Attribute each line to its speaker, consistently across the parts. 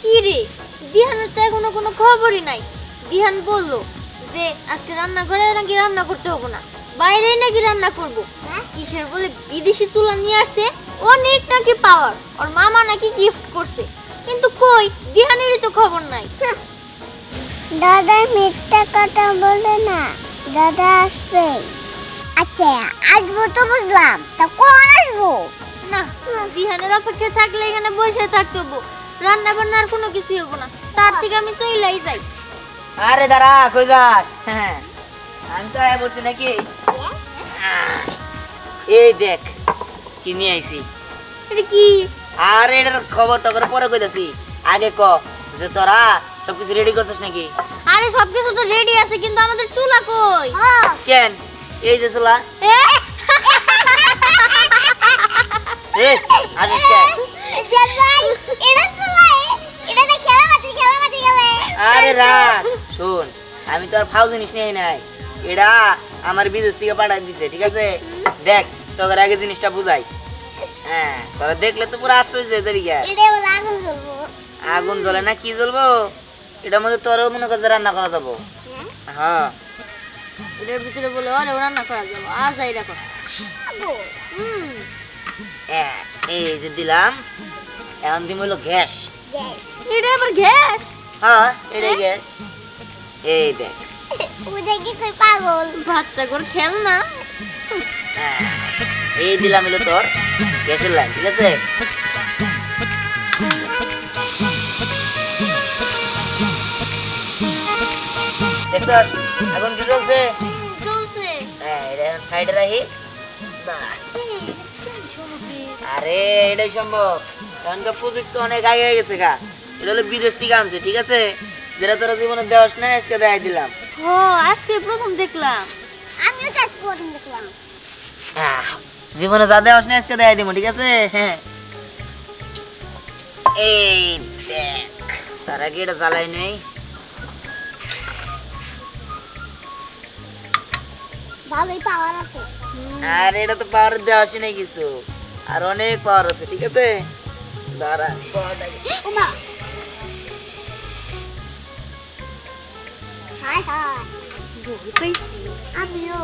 Speaker 1: কি রে, দিহানের তো এখনো কোনো খবরই নাই। দিহান বললো যে আজকে রান্না করে নাকি রান্না করতে হবে না, বাইরেই নাকি রান্না করব। কিসের বলে বিদেশি চুলা নিয়ে আসছে, অনেক নাকি পাওয়ার, ওর মামা নাকি গিফট করছে। কিন্তু কই, দিহানেরই তো খবর নাই।
Speaker 2: দাদা মিথ্যা কথা বলে না, দাদা আসবে। আচ্ছা আসবো তো বুঝলাম, তা কখন আসবো?
Speaker 1: না, দিহানের অপেক্ষায় থাকলে এখানে বসে থাকতে হবো, রান্না বান্না আর কোনো কিছুই হবো না। তার থেকে আমি চইলাই যাই।
Speaker 3: আরে দাঁড়া, কই যাস? হ্যাঁ, আমি তো আয়া বলছি নাকি। এই দেখ কি নিয়ে আইছি।
Speaker 1: এটা কি?
Speaker 3: আর এটার খবর তো করে পরে কইতাছি, আগে ক যে তোরা সবকিছু রেডি করছিস নাকি?
Speaker 1: আরে সবকিছু তো রেডি আছে, কিন্তু আমাদের চুলা কই?
Speaker 3: কেন এই যে চুলা
Speaker 1: এ?
Speaker 3: এ আসিস কেন?
Speaker 2: জান ভাই এটা চলে, এটা না খেলামাটি গেলে।
Speaker 3: আরে রাখ, শোন, আমি তো আর ফাউ জিনিস নিয়ে নাই, এটা আমার বিদেশ থেকে পাঠাই দিছে, ঠিক আছে? দেখ তোদের আগে জিনিসটা বুঝাই। হ্যাঁ, তোরা দেখলে তো পুরো আশ্চর্য হয়ে যাবি।
Speaker 2: এটা বলে আগুন জ্বলবো।
Speaker 3: আগুন জ্বলে না কি জ্বলবো? এটার মধ্যে তোরও মনে করছে রান্না করা যাবো। হ্যাঁ,
Speaker 1: এটার ভিতরে বলে ওরে রান্না করা যাবে, আজ যাই রাখো। হুম,
Speaker 3: এই যে দিলাম, এখন দিম হলো গ্যাস।
Speaker 1: এটা আবার গ্যাস?
Speaker 3: হ্যাঁ, এটাই গ্যাস। এই দেখ,
Speaker 2: ওটা কি কই পাগল?
Speaker 1: বাচ্চা করে খেল না।
Speaker 3: এই দিলাম হলো তোর গ্যাসের লাইন, ঠিক আছে? দেখছস এখন কি চলছে?
Speaker 1: চলছে।
Speaker 3: এটা সাইডে রাখি। আরে এটাই সম্ভব, কারণ প্রযুক্তি অনেক আগে হয়ে গেছে গা। এটা হলো বিদেশ থেকে আনছে, ঠিক আছে? যেটা তোরা জীবনে দেওয়াস না, আজকে দেখাই দিলাম।
Speaker 1: ও, আজকে প্রথম দেখলাম।
Speaker 2: আমিও চাষ করতে দেখলাম।
Speaker 3: জীবনে যা দেওয়াস না, আজকে দেখাই দিব, ঠিক আছে? হ্যাঁ, এই দেখ, তার আগে এটা জ্বালাই নেই।
Speaker 2: ভালোই পাওয়ার আছে।
Speaker 3: আর এটা তো পাওয়ার দেওয়া আসে নাই কিছু, আর অনেক পাওয়ার আছে, ঠিক আছে? দাঁড়া,
Speaker 2: ওমা হাই হাই,
Speaker 1: ভয় পাইছি।
Speaker 2: আমিও।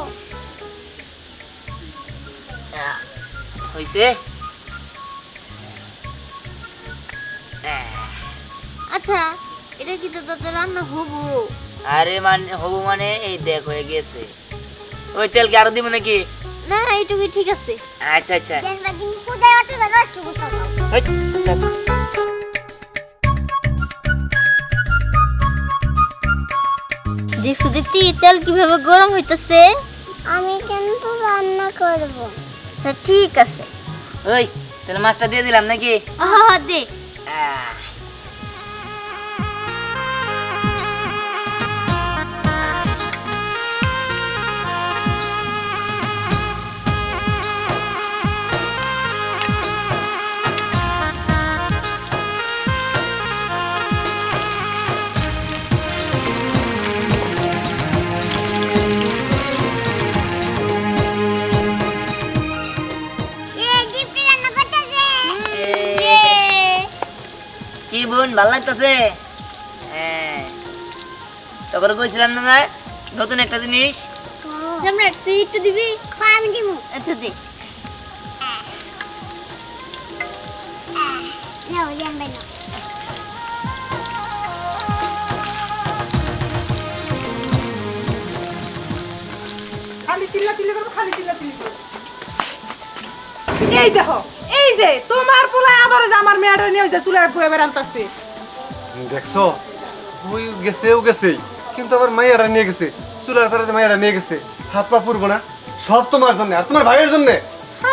Speaker 3: হইছে?
Speaker 1: আচ্ছা, এটা কি তো তোদের রান্না হবো?
Speaker 3: আরে মানে হবো মানে, এই দেখ হয়ে গেছে। ওই তেল কি আরো দিব নাকি?
Speaker 1: না, এইটুকুই ঠিক আছে।
Speaker 3: আচ্ছা আচ্ছা,
Speaker 2: জানবা তুমি কোথায় আছো জানো একটু কোথাও যাও।
Speaker 3: হেই, দেখ।
Speaker 1: দেখছো দীপ্তি, তেল কিভাবে গরম হইতেছে?
Speaker 2: আমি কিন্তু রান্না করব।
Speaker 1: আচ্ছা ঠিক আছে।
Speaker 3: ওই তাহলে মাছটা দিয়ে দিলাম নাকি?
Speaker 1: দে।
Speaker 3: আহ,
Speaker 2: এই ডিপি রান্না করতেছে।
Speaker 3: কি বোন, ভাল লাগতেছে? হ্যাঁ, তখন কইছিলাম না নতুন একটা জিনিস।
Speaker 1: সম্রাট, তুই একটু দিবি?
Speaker 2: আমি দিমু।
Speaker 1: আচ্ছা দে।
Speaker 2: নাও জানবা না।
Speaker 4: খালি চিল্লাচিল্লি করবো, খালি চিল্লাচিল্লি করবো। এই দেখো, এই যে তোমার পোলায় আবারও যে আমার মেয়েটা নিয়ে ওই যে চুলের বয়ে বেড়ান্তাছে।
Speaker 5: দেখছো, ওই গেছে ও গেছেই, কিন্তু আবার মাইয়াটা নিয়ে গেছে, চুলার পরে মাইয়াটা নিয়ে গেছে। হাত পা পুরবো না, সব তোমার জন্য আর তোমার ভাইয়ের জন্য।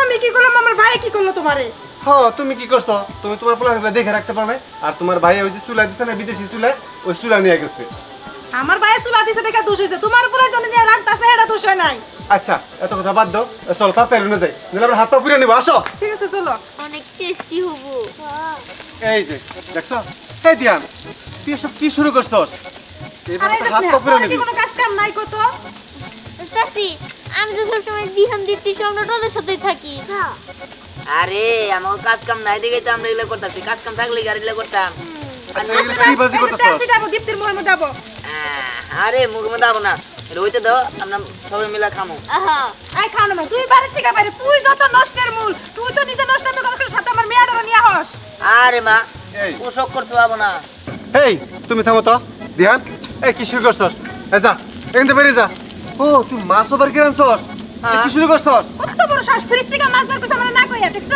Speaker 4: আমি কি করলাম, আমার ভাই কি করলো তোমারে?
Speaker 5: হ্যাঁ, তুমি কি করছো? তুমি তোমার পোলাকে দেখে রাখতে পারো না, আর তোমার ভাই ওই যে চুলা দিচ্ছে না, বিদেশি চুলা, ওই চুলা নিয়ে গেছে।
Speaker 4: আমার ভাইয়ের চুলা দিছে দেখা দোষ হয়েছে, তোমার পোলায় জন্য যে রাখতাছে এটা দোষ হয় নাই।
Speaker 5: আচ্ছা, এত কথা বাদ দাও, চলো তাড়াতাড়ি নিয়ে যাই, নিলে আমরা হাত পা পুড়ে নিবো, আসো।
Speaker 4: ঠিক আছে চলো।
Speaker 1: অনেক টেস্টি হবো।
Speaker 5: এই যে দেখছো, এই দিয়ান, তুই এসব কি শুরু করছো?
Speaker 4: আর এই যে
Speaker 5: হাত
Speaker 4: স্নেহা,
Speaker 5: পা পুড়ে
Speaker 4: তোমার কি
Speaker 5: নিবি।
Speaker 4: কোনো কাজ কাম নাই কত?
Speaker 1: চাচি, আমি তো সবসময় দিহান দীপ্তি সম্রাট ওদের সাথেই থাকি।
Speaker 3: আরে আমার কাজ কাম নাই দেখে তো আমরা এগুলো করতেছি, কাজ কাম থাকলে কি আর এগুলো করতাম?
Speaker 5: আচ্ছা এগুলো কি বাজি করতেছ?
Speaker 4: যাবো দীপ্তির মুখের মধ্যে যাবো।
Speaker 3: আরে মুখের মধ্যে যাবো না, এটা হইতে দাও, আমরা সবাই মিলে খামো।
Speaker 1: আহা
Speaker 4: আই খাও না মা, তুই বাড়ি থেকে বাইরে, তুই যত নষ্টের মূল, তুই তো নিজে নষ্ট করে সাথে আমার মেয়েটারও নিয়ে হস।
Speaker 3: আরে মা,
Speaker 5: এই।
Speaker 3: ও শখ করতে পারবো না।
Speaker 5: এই তুমি থামো তো ধ্যান। এই কি শুরু করছস? এই যা এখান থেকে বেরিয়ে যা। ও তুই মাছ ওভার কি আনছস?
Speaker 3: হ্যাঁ।
Speaker 5: কি শুরু করছস?
Speaker 4: কত বড় শ্বাস, ফ্রিজ থেকে মাছ বার করছে আমার না কইয়া, দেখছ?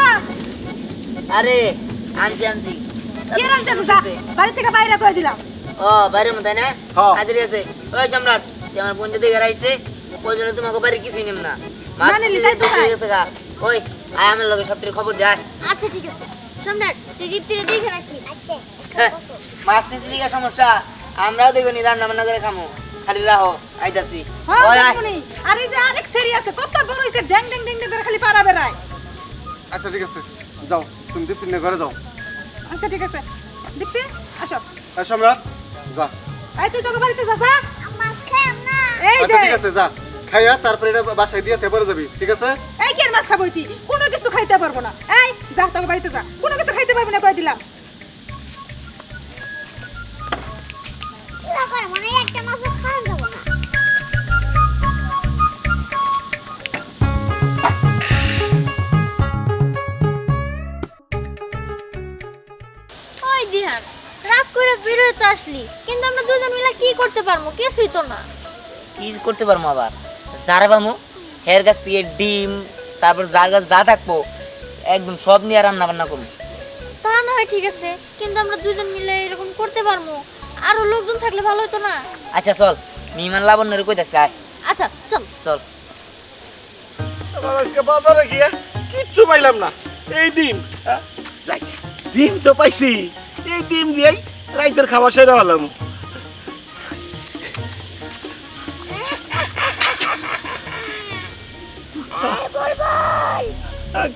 Speaker 3: আরে আনছি আনছি।
Speaker 4: কি রাম সাথে যা, বাড়ি থেকে বাইরে কই দিলাম।
Speaker 3: ও বাইরের মধ্যে না?
Speaker 5: হ্যাঁ।
Speaker 3: আদরি আছে। ওই সম্রাট, তুই আমার বোন যদি ঘরে আইছে, ওই জন্য তোমাকে বাড়ি কিছুই নিম না। মাছ
Speaker 4: মানে
Speaker 3: কিছু
Speaker 4: লিদাই তো
Speaker 3: দিয়ে
Speaker 4: খায়।
Speaker 3: গেছে গা। ওই আয় আমার লগে সবটির খবর যায়।
Speaker 1: আচ্ছা ঠিক আছে সম্রাট তুই দীপ্তিরে দেখে রাখি
Speaker 2: আচ্ছা
Speaker 3: হ্যাঁ, মাছ নিতে দিকে সমস্যা, আমরাও দেখবো নি, রান্না বান্না করে খামো। খালি রাহো, আইতাছি।
Speaker 4: হ্যাঁ
Speaker 3: ওই আয়।
Speaker 4: দেখুনি, আর এই যে আরেক সেরি আছে, কত বড় হইছে, ড্যাং ড্যাং ড্যাং ড্যাং করে খালি পাড়া বেড়ায়।
Speaker 5: আচ্ছা ঠিক আছে যাও, তুমি দীপ্তির নিয়ে ঘরে যাও।
Speaker 4: আচ্ছা ঠিক আছে, দীপ্তি আসো।
Speaker 5: এই সম্রাট যা।
Speaker 4: এই তুই তোকে বাড়িতে যা যা।
Speaker 2: মাছ খাম না।
Speaker 4: এই
Speaker 5: আচ্ছা
Speaker 4: যে
Speaker 5: ঠিক আছে যা, খাইয়া তারপরে এটা বাসায় দিয়ে তেপরে যাবি, ঠিক আছে?
Speaker 4: এই কি আর মাছ খাবো তুই, কোনো কিছু খাইতে পারবো না। এই যা তোকে বাড়িতে যা, কোনো কিছু খাইতে পারবো না কই দিলাম।
Speaker 2: কি ব্যাপার, মানে একটা মাছও খাওয়া যাবে না।
Speaker 1: ওই দিহান রাগ করে বেরোয় তো আসলি কিন্তু আমরা দুজন মিলে কি করতে পারবো কিছুই তো না
Speaker 3: কি করতে পারবো আবার? যারা পামো হের গাছ থেকে ডিম, তারপর যার গাছ যা থাকবো একদম সব নিয়ে রান্না বান্না করবো।
Speaker 1: তা না হয় ঠিক আছে কিন্তু আমরা দুজন মিলে এরকম করতে পারবো আরো লোকজন থাকলে ভালো হতো না
Speaker 3: আচ্ছা চল, মিমান লাবণ্যের কই থাকছে, আয়
Speaker 1: আচ্ছা চল
Speaker 3: চল।
Speaker 6: আমার আজকে বাজারে গিয়ে কিচ্ছু পাইলাম না। এই ডিম, যাই, ডিম তো পাইছি, এই ডিম দিয়েই রাইতের খাবার সেরে হলাম।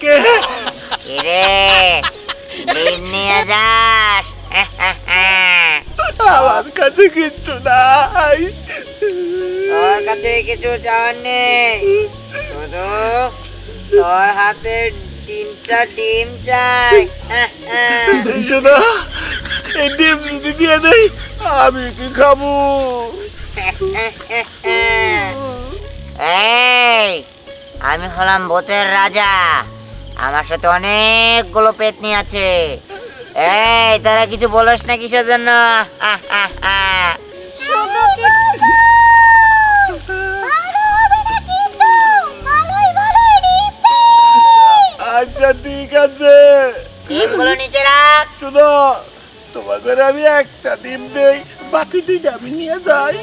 Speaker 3: কিরে ডিম নিয়ে যাস?
Speaker 6: আমার কাছে কিচ্ছু নাই।
Speaker 3: তোর কাছে কিছু চাওয়ার নেই, শুধু তোর হাতে 3টা ডিম চাই।
Speaker 6: শোনো, এই ডিম যদি দিয়ে দেই আমি কি খাবো?
Speaker 3: এই আমি হলাম ভূতের রাজা, আমার সাথে অনেকগুলো পেতনি আছে। এই তারা কিছু বলস না কিসের জন্য?
Speaker 6: আচ্ছা ঠিক আছে,
Speaker 3: ডিমগুলো নিচে রাখ।
Speaker 6: শোনো, তোমাদের আমি একটা ডিম দেই, বাকি ডিম আমি নিয়ে যাই।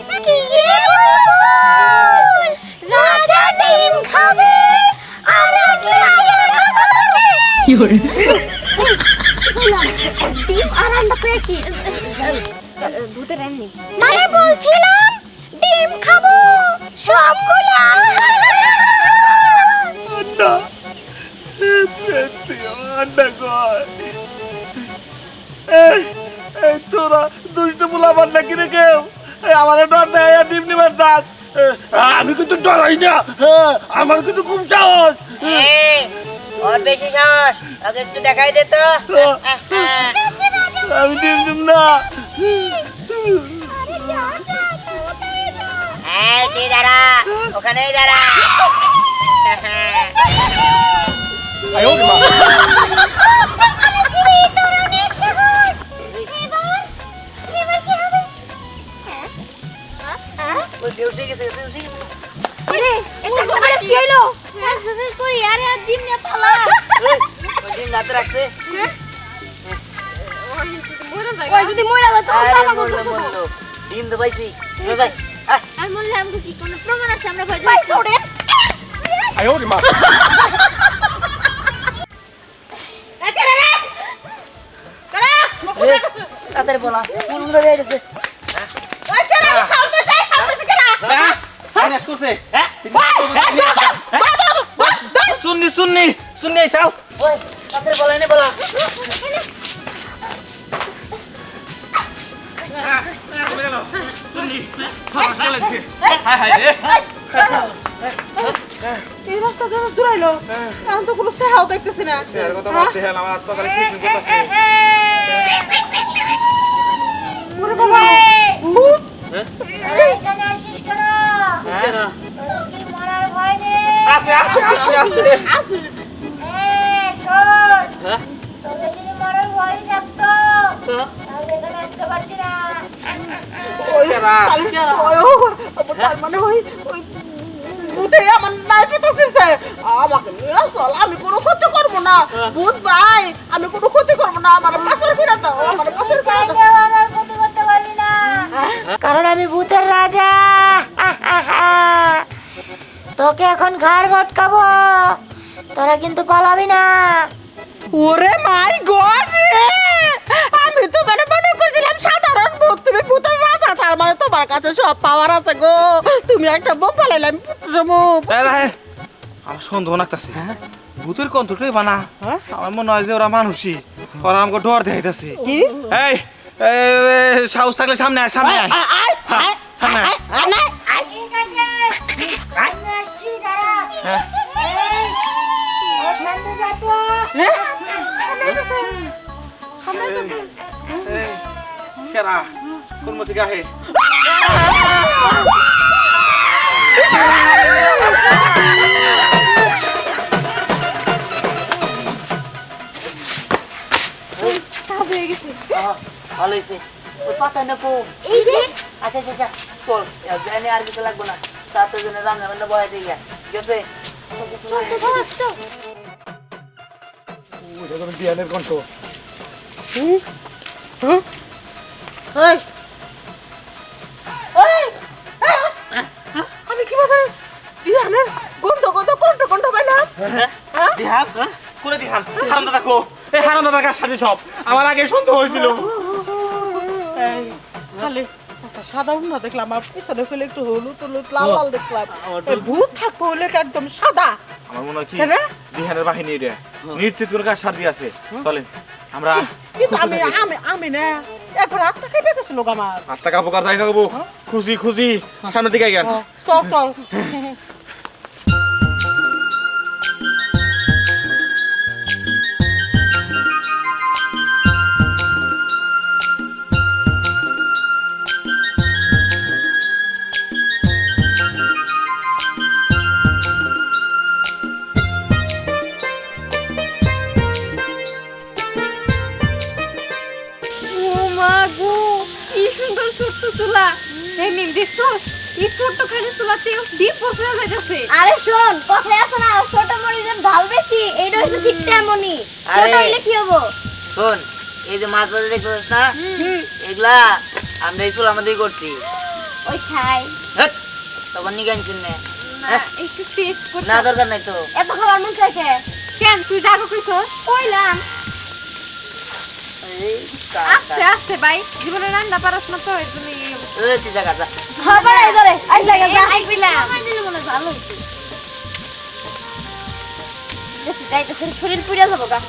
Speaker 1: রাজা ডিম খাবে আর ডিম আর আন্ডা পেয়ে কি ভূতের রান্নি মানে বলছিলাম ডিম খাবো সবগুলা
Speaker 6: আন্ডা, আন্ডা কর। এই তোরা দুইটা পোলা বান্ডা কিনে কেউ আমার ডর দেয় ডিম নিবার দাঁত। আমি কিন্তু ডরাই না, আমার কিন্তু খুব সাহস।
Speaker 3: এই, ওর বেশি সাহস, ওকে একটু দেখাই দে তো।
Speaker 6: আমি ডিম দিব না।
Speaker 3: এই তুই দাঁড়া, ওখানেই দাঁড়া। ওই বেহুশ হয়ে গেছে, বেহুশ হয়ে গেছে।
Speaker 1: কি হইলো করি আরে আর ডিম না পালা
Speaker 3: ওই ডিম রাতে রাখছে।
Speaker 1: ওই যদি মরে যায়
Speaker 3: আরে
Speaker 1: তখন
Speaker 3: মরলো, মরলো। ডিম তো পাইছি, চলে যাই। আহ,
Speaker 1: আর মরলে আমাকে কি কোনো প্রমাণ আছে আমরা ভয় পাই ছোড়েন
Speaker 3: এ, তাড়াতাড়ি বলা, ফুল ধরে গেছে।
Speaker 6: শুননি শুননি শুননি চাও।
Speaker 3: ওই, তাড়াতাড়ি বলা, এনে বলা।
Speaker 4: এই রাস্তা তো দূরাইলো, এখন তো কোনো সেহাও দেখতেছি না।
Speaker 6: আছে
Speaker 3: হ্যাঁ
Speaker 6: কেরা?
Speaker 4: তার মানে ওই ভূতে আমার নাই পেতেছে আমাকে নিয়ে চল, আমি কোনো ক্ষতি করবো না। ভূত ভাই, আমি কোনো ক্ষতি করবো না, আমার পাশের করে দাও, আমার পাশের করে দাও।
Speaker 7: কারণ আমি ভূতের রাজা। তোকে এখন ঘাড় মটকাবো, তোরা কিন্তু পালাবি না।
Speaker 4: ওরে মাই গড রে, আমি তো মানে মনে করছিলাম সাধারণ ভূত, তুমি ভূতের রাজা, তার মানে তোমার কাছে সব পাওয়ার আছে গো। তুমি একটা বোম পালাইলে আমি
Speaker 6: আমার সন্দেহ লাগতেছে ভূতের কণ্ঠটাই বানা আমার মনে হয় যে ওরা মানুষই, ওরা আমাকে ডর দেখাইতেছে।
Speaker 4: কি
Speaker 6: এই সাহস থাকলে সামনে আয়, সামনে আয়। হ্যাঁ, সামনে আয়। হ্যাঁ। এই, কেরা? কোন মতে গাহে?
Speaker 3: ভালো হয়েছে ওই পাতা নেবো
Speaker 1: এই যে
Speaker 3: আচ্ছা আচ্ছা আচ্ছা চল জানি আর কিছু লাগবো না তাতে জন্য রান্না বান্না বয়া দিয়ে গা ঠিক আছে
Speaker 5: দিয়ানের কণ্ঠ।
Speaker 4: আমি কি বলতে দিহানের গন্ধ গন্ধ কণ্ঠ কণ্ঠ পাইলাম।
Speaker 6: দিহান কোনে দিহান? হারাম দাদা কো, এই হারাম দাদার কাছে সাথে সব আমার আগে সন্দেহ হয়েছিল।
Speaker 4: খালি একটা সাদা উন্না দেখলাম, আর পিছনে ফেলে একটু হলুদ হলুদ লাল লাল দেখলাম। এই ভূত থাকবো হলে একদম সাদা।
Speaker 6: আমার মনে হয় কি
Speaker 4: কেনে?
Speaker 6: দিহানের বাহিনী এটা নিশ্চিত করে কাজ সাথে আছে। চলেন আমরা
Speaker 4: কিন্তু আমি আমি আমি না একবার আত্মা খেয়ে পেতেছিল আমার।
Speaker 6: আত্মা কাপড় কার যাই খাবো খুশি খুশি সামনের দিকে গেল।
Speaker 4: চল চল।
Speaker 1: ও মা গো কি সুন্দর ছোট্ট চুলা এই মিম দেখছো এই ছোট্ট খালি চুলাতে ডিপ বসে যাইতেছে আরে শোন কথায় আছে না ছোট মরিচের ঢাল বেশি এইটা হচ্ছে ঠিক তেমনই ছোট
Speaker 3: আরে।
Speaker 1: হইলে কি হবো
Speaker 3: শোন এই যে মাছ ভাজা দেখতেছিস না এগুলা আমরা এই চুল আমাদের করছি
Speaker 1: ওই খাই
Speaker 3: হেৎ, তখন নিয়ে আনছেন না
Speaker 1: একটু টেস্ট করতে
Speaker 3: না দরকার নাই তো
Speaker 1: এত খাবার মন চাইছে কেন তুই যাগো কইছস কইলাম
Speaker 3: এই,
Speaker 1: আস্তে আস্তে ভাই জীবনে রান্না পারছ না তো এর জন্য এই অবস্থা।
Speaker 3: এই, তুই জায়গা যা
Speaker 1: খাবার আই ধরে আই লাগা যা আই কইলাম সময় দিলে মনে হয় ভালো হইতো দেখছি যাইতেছে শরীর পুড়ে যাবো গা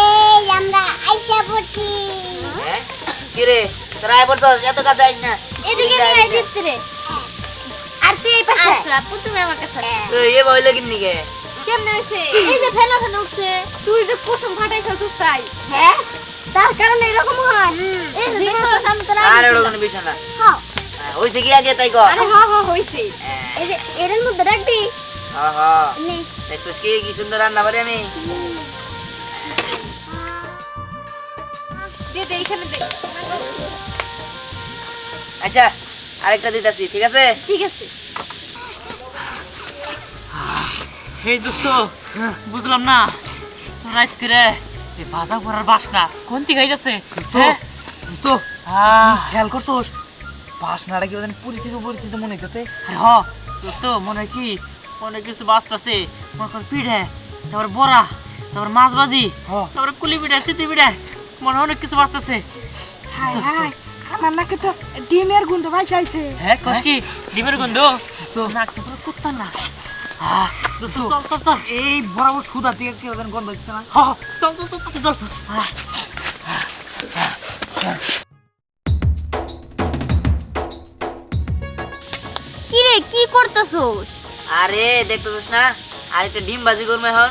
Speaker 2: এই আমরা আইসা পড়ছি।
Speaker 3: হ্যাঁ কি রে তোরা আয় পড়ছস এত কাছে আইস না
Speaker 1: এদিকে নিয়ে আই দিচ্ছি রে আর তুই এই পাশে আসো আপু তুমি আমার কাছে
Speaker 3: এ বইলে কিন্নি গে
Speaker 1: কেমনে হইছে এই যে ফেনা ফেনা উঠছে তুই যে কুসুম ফাটাই ফেলছিস তাই হ্যাঁ তার কারণে এরকম হয় এই যে দেখছস আমি তোরা
Speaker 3: আর ওরকম বিষয় না
Speaker 1: হ্যাঁ
Speaker 3: হইছে কি আগে তাই কর
Speaker 1: আরে হ্যাঁ হ্যাঁ হইছে
Speaker 3: হ্যাঁ।
Speaker 1: এই যে এর মধ্যে রাখবি
Speaker 3: হ্যাঁ হ্যাঁ
Speaker 1: নে
Speaker 3: দেখছস কি কি সুন্দর রান্না পারি আমি
Speaker 1: দে দে এখানে দে
Speaker 3: আচ্ছা আরেকটা দিতাছি ঠিক আছে
Speaker 1: ঠিক আছে
Speaker 8: এই দোস্ত বুঝলাম না রাত্রি রে এই বাজা করার বাসনা কোন দিকে যাচ্ছে হ্যাঁ দোস্ত খেয়াল করছোস বাসনাটা কি ওদের পরিচিত পরিচিত মনে হইতেছে আরে হ দোস্ত মনে হয় কি অনেক কিছু বাঁচতেছে মনে কর পিঠে তারপর বড়া তারপর মাছ ভাজি তারপর কুলি পিঠা সিদ্ধি পিঠা মনে হয় অনেক কিছু বাঁচতেছে
Speaker 4: আমার নাকি তো ডিমের গন্ধ ভাইসাইছে।
Speaker 8: হ্যাঁ কস কি ডিমের গন্ধ তো নাকটা পুরো কুত্তার না দোস্ত চল চল চল এই বরাবর সুদা থেকে কেউ যেন গন্ধ হচ্ছে না চল চল চল চল
Speaker 1: কি রে কি করতেছস
Speaker 3: আরে দেখতেছিস না আরেকটা ডিম ভাজি করবো এখন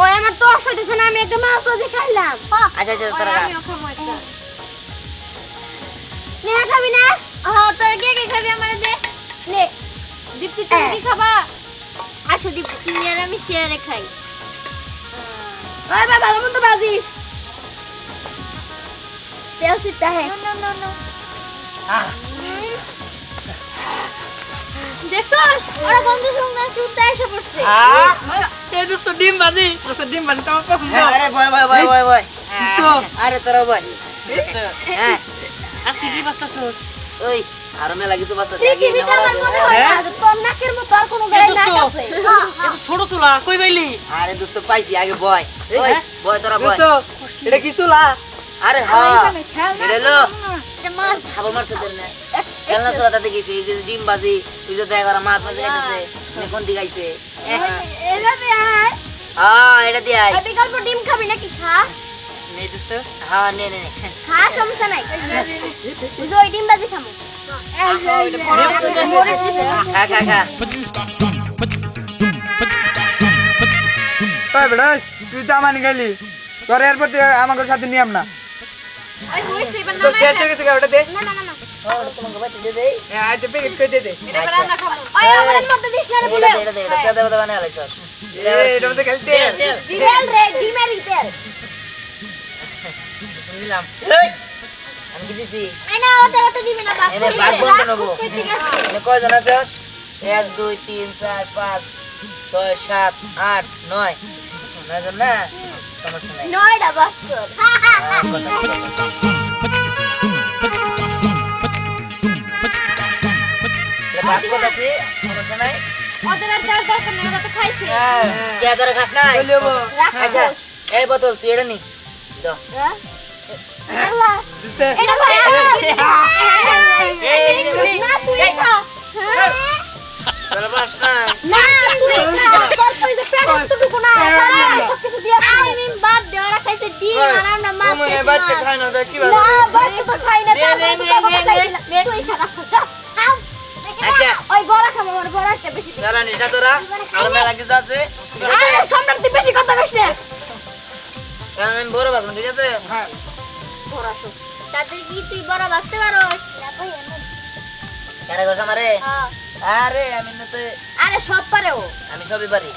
Speaker 1: ওই আমার তো অসুবিধা না আমি একটা মাছ ভাজি খাইলাম
Speaker 3: আচ্ছা আচ্ছা তোরা খা।
Speaker 1: আমিও খাবো একটা স্নেহা খাবি না তোর কে কে খাবি আমারে দে নে দীপ্তি তুমি কি খাবা আসো দীপু তুমি আর আমি শেয়ারে খাই
Speaker 2: ওই বাবা ভালো মন্দ বাজি তেল চিটটা হে
Speaker 1: না না না
Speaker 8: আহ,
Speaker 1: দেখছস ওরা গন্ধ শুনতে শুনতে এসে পড়ছে
Speaker 8: আহ, এই দোস্ত ডিম ভাজি তো আমার পছন্দ
Speaker 3: আরে ভয় ভয় ভয় ভয় ভয়
Speaker 8: দোস্ত,
Speaker 3: আরে তোরা ভয়
Speaker 8: দোস্ত,
Speaker 3: হ্যাঁ
Speaker 8: আজকে কি বাস্তাছোস?
Speaker 3: ওই আর মেলা কিছু বাচ্চা
Speaker 2: পৃথিবীতে আমার মনে হয় না যে তোর নাকের মতো আর কোনো গায়ে নাক আছে
Speaker 8: এত ছোট চুলা কই পাইলি?
Speaker 3: আরে দোস্ত পাইছি আগে ভয় ওই
Speaker 8: হ্যাঁ?
Speaker 3: ভয় তোরা ভয়
Speaker 8: এটা কি চুলা?
Speaker 3: আরে হ্যাঁ এটা লো
Speaker 1: এটা মাছ
Speaker 3: খাবার মারছে তোর না খেলনা চোরা তাতে গেছে এই যে ডিম বাজি তুই যে দেখা করা মাছ মাছ খাইতেছে কোন দিকে আইছে
Speaker 2: এটা দে আয়
Speaker 3: হ্যাঁ এটা দিয়ে আয়
Speaker 2: বিকল্প ডিম খাবি নাকি খা
Speaker 8: নেই দোস্ত।
Speaker 3: হ্যাঁ নে নে নে
Speaker 2: খা সমস্যা নাই বুঝো ওই ডিম বাজি খামু
Speaker 3: খা খা খা
Speaker 9: বেটা তুই তো আমার গেলি তোর এরপর তুই আমাকে সাথে নিয়াম না
Speaker 1: ওই হইছে এবার
Speaker 9: তো
Speaker 1: না
Speaker 9: শেষ হয়ে গেছে ওটা দে
Speaker 2: না না না না
Speaker 3: তোমাকে বাচ্চা দিয়ে দেই
Speaker 9: আচ্ছা প্যাকেট করে দে দে
Speaker 1: এটা এবার আমরা খাবো
Speaker 2: ওই আমার মধ্যে দিস না রে বলে
Speaker 3: এটা সাদা সাদা বানায় আলাইছ
Speaker 9: এটা মধ্যে খেলতে
Speaker 2: দিল রে ডিমের তেল
Speaker 8: নিলাম।
Speaker 3: আমি কি দিছি
Speaker 2: এই না ওদের তো দিবি না বাপ
Speaker 3: এনে ভাগ বন্ধ নেবো এনে কয়জন আছিস 1 2 3 4 5 6 7 8 9 9জন না সমস্যা নাই
Speaker 2: নয়টা বছর
Speaker 3: ভাগ করতেছি সমস্যা নাই
Speaker 1: ওদের আর দেওয়ার দরকার নেই ওরা তো খাইছে
Speaker 3: কে ধরে খাস নাই আচ্ছা
Speaker 1: রাখো
Speaker 3: এই বোতল তুই এটা নি দাও
Speaker 2: আল্লাহ এটা ভাই না তুই খা
Speaker 3: চলো বাস না
Speaker 2: না তুই খা তোর তুই যে পেট টুকু না সব কিছু দিয়া
Speaker 1: আমি বাদ দে ওরা খাইছে ডিম আর আমরা মাছ
Speaker 3: তুমি
Speaker 1: খাইছি
Speaker 3: বাচ্চা
Speaker 1: মাছ।
Speaker 3: খাই না তো কি
Speaker 2: না বাচ্চা তো খাই না তার মানে তো কথা চাইছিলা তুই খা রাখ খাও
Speaker 3: আচ্ছা।
Speaker 2: ওই বড় খাবো আমার বড়টা বেশি
Speaker 3: চলো নিশা তোরা আর মেলা কিছু আছে ঠিক আছে
Speaker 2: আরে সম্রাট তুই বেশি কথা কইস না
Speaker 3: কারণ আমি বড় বাসন ঠিক আছে
Speaker 2: বড় সব
Speaker 1: তাদের কি তুই বড় বাঁচতে পারোস
Speaker 3: কারে কথা মারে
Speaker 1: হ্যাঁ।
Speaker 3: আরে আমি না তো
Speaker 2: আরে সব পারে ও
Speaker 3: আমি সবই পারি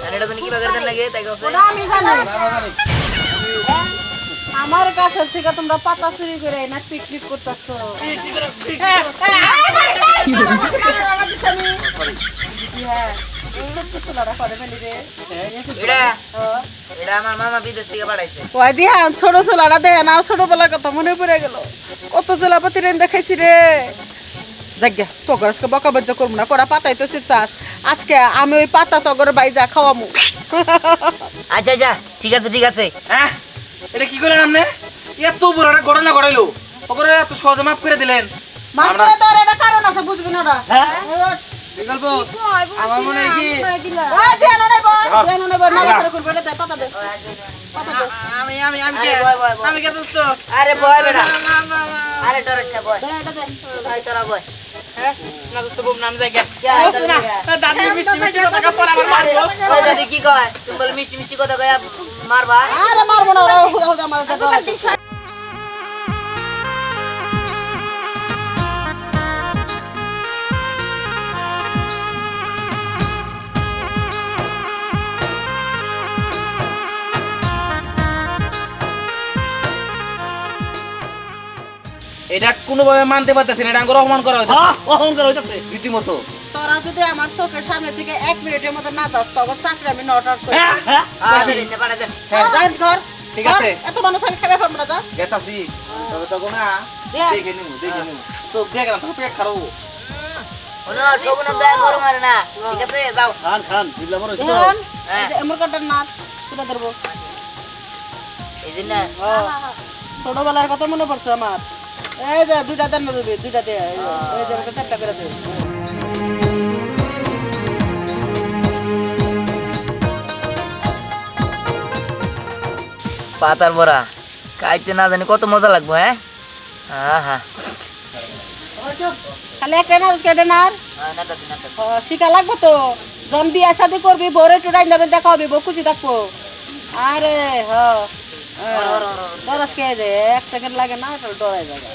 Speaker 3: আমি এটা তুমি কি বাগার দেন লাগে তাই কইছে
Speaker 4: ওটা আমি জানি আমার কাছে থেকে তোমরা পাতা চুরি করে না পিকনিক করতেছো
Speaker 3: এটা এটা আমার মামা বিদেশ থেকে পাঠাইছে
Speaker 4: ওই দিয়া ছোট ছোলাটা দেয় না ছোটবেলার কথা মনে পড়ে গেল কত ছোলাপাতি রেন দেখাইছি রে জায়গা তগর আজকে বকা বাজ্যা করবো না করা পাতাই তো শীর্ষাস আজকে আমি ওই পাতা তগর বাইজা খাওয়ামু
Speaker 3: আচ্ছা আচ্ছা ঠিক আছে ঠিক আছে
Speaker 8: হ্যাঁ এটা কি করলেন আপনি? এত বড় একটা ঘটনা ঘটাইলো ওপরে এত সহজে মাফ করে দিলেন।
Speaker 4: মাত্র তোর এটা কারণ আছে বুঝবি না ওটা
Speaker 8: হ্যাঁ?
Speaker 9: বিকল্প আমার মনে হয় কি
Speaker 4: ওই ধ্যান নেই ধ্যান নেই না করে করবে এটা দে পাতা দে
Speaker 8: আমি আমি আমি
Speaker 3: আরে
Speaker 8: কে
Speaker 3: বয়, বয়, বয়।
Speaker 8: আমি কে দোস্ত?
Speaker 3: আরে বয় বেটা
Speaker 8: না, না, না।
Speaker 3: আরে ডরস না বয়
Speaker 4: দে এটা দে
Speaker 3: আই তোরা বয়
Speaker 8: হ্যাঁ? না দোস্ত বুম নাম জায়গা
Speaker 3: কে আই তোরা
Speaker 8: না
Speaker 3: জায়গা?
Speaker 8: দাদি মিষ্টি মিষ্টি কথা কাপড় আমার মারবো
Speaker 3: ওই দাদি কি কয় তুমি বলে মিষ্টি মিষ্টি কথা কয় মারবা
Speaker 4: আরে মারবো না ওরা হুদা হুদা মারা দে
Speaker 8: এটা কোনোভাবে মানতে পারতেছি না এটা আঙ্গুর অপমান করা হইতাছে অপমান করা হইতাছে
Speaker 3: রীতিমতো
Speaker 4: তোরা যদি আমার চোখের সামনে থেকে 1 মিনিটের মতো না যাস তবে চাকরি আমি নটার করি
Speaker 8: হ্যাঁ হ্যাঁ
Speaker 3: আরে দিন পাড়া দেন
Speaker 4: যাই ঘর
Speaker 8: ঠিক
Speaker 4: ঘর,
Speaker 8: আছে।
Speaker 4: এত মানুষ আমি খাবে পারবো না যা
Speaker 8: গেতাছি তবে তো না
Speaker 4: দেখ।
Speaker 8: দেখে নিমু তো দেখ না তো পেট খারাপ
Speaker 3: ওনা সবনা দয়া করো মারে না ঠিক আছে যাও
Speaker 8: খান খান বিল্লা বড়
Speaker 4: এখন
Speaker 3: হ্যাঁ।
Speaker 4: এই যে এমন কাটার নাচ তুলে ধরবো
Speaker 3: এই দিন না
Speaker 4: ছোটবেলার কথা মনে পড়ছে আমার এই যে দুইটা দেন না রবি দুইটা দে এই যে আমাকে চারটা করে দে
Speaker 3: পাতার বড়া খাইতে না জানি কত মজা লাগবে হ্যাঁ আহা
Speaker 4: খালি একটা নাচ কেটে নার
Speaker 3: নাটাছি নাটাছি
Speaker 4: শিকা লাগবো তো জন বিয়া শাদি করবি বউরে টুটাই যাবেন দেখা হবে বউ খুশি থাকবো আরে দরাস কে যে 1 সেকেন্ড লাগে না তো ডরাই যাবে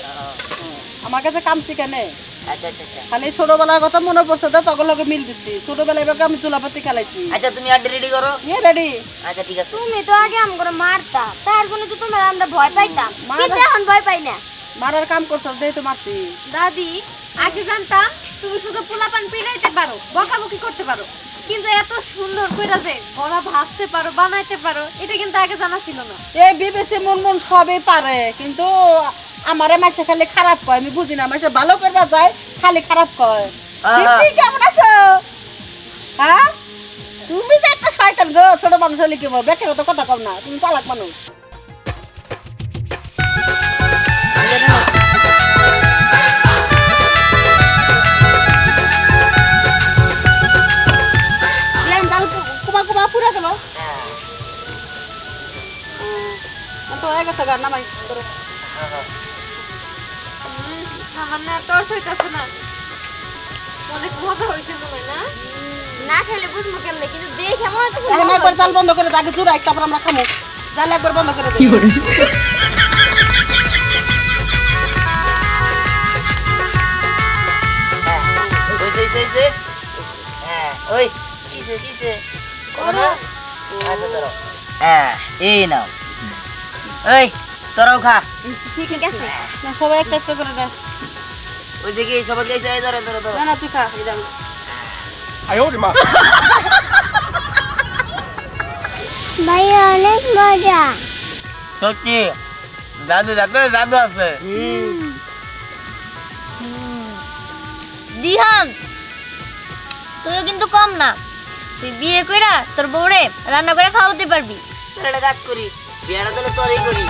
Speaker 4: আমার কাছে কাম শিখে নে
Speaker 3: আচ্ছা আচ্ছা আচ্ছা
Speaker 4: খালি ছোটবেলার কথা মনে পড়ছে তো তখন লগে মিল দিচ্ছি ছোটবেলায় এবার আমি চুলাপাতি খেলাইছি
Speaker 3: আচ্ছা তুমি আড্ডা রেডি করো
Speaker 4: রেডি
Speaker 3: আচ্ছা ঠিক আছে
Speaker 1: তুমি তো আগে আম করে মারতা তার জন্য তো তোমার আমরা ভয় পাইতাম
Speaker 4: মারা-
Speaker 1: কিন্তু এখন ভয় পাই না
Speaker 4: মারার কাম করছো দেই তো মারছি
Speaker 1: দাদি আগে জানতাম তুমি শুধু পোলাপান পিড়াইতে পারো বকাবকি করতে পারো কিন্তু এত সুন্দর কইরা যে বড়া ভাজতে পারো বানাইতে পারো এটা কিন্তু আগে জানা ছিল না
Speaker 4: এই বিবেসি মন সবই পারে কিন্তু আমারে মাসে খালি খারাপ কয় আমি বুঝি না মাসে ভালো করবা যায় খালি খারাপ কয় দিদি কেমন আছো হ্যাঁ তুমি যে একটা শয়তান গো ছোট মানুষ হলে কি বল বেকের তো কথা কম না তুমি চালাক মানুষ কুমা কুমা পুরা গেল তো হয়ে গেছে গান নামাই করো
Speaker 1: আমার না তোর সইতাছে না অনেক মজা হইছে মনে হয় না না খেলে বুঝবো কেমনে কিন্তু দেখে মনে হচ্ছে
Speaker 4: এখন একবার জাল বন্ধ করে দাগে চুরাই তারপর আমরা খামো জাল একবার বন্ধ করে দিই
Speaker 3: হ্যাঁ ওই কিসে কিসে করো আচ্ছা ধরো হ্যাঁ এই নাও এই তোরাও খা
Speaker 1: ঠিক আছে
Speaker 4: না সবাই একটা একটা করে দেয়
Speaker 3: ওই দিকে সবাই গেছে এই ধরো ধরো ধরো
Speaker 4: না না তুই খা এই দাম
Speaker 2: ভাইয়া অনেক মজা
Speaker 3: সত্যি দাদু দাদু দাদু আছে
Speaker 1: দিহান তুইও কিন্তু কম না তুই বিয়ে কইরা তোর বউরে রান্না করে খাওয়াতে পারবি
Speaker 3: তোর একটা কাজ করি বিয়েটা তাহলে তোরই করি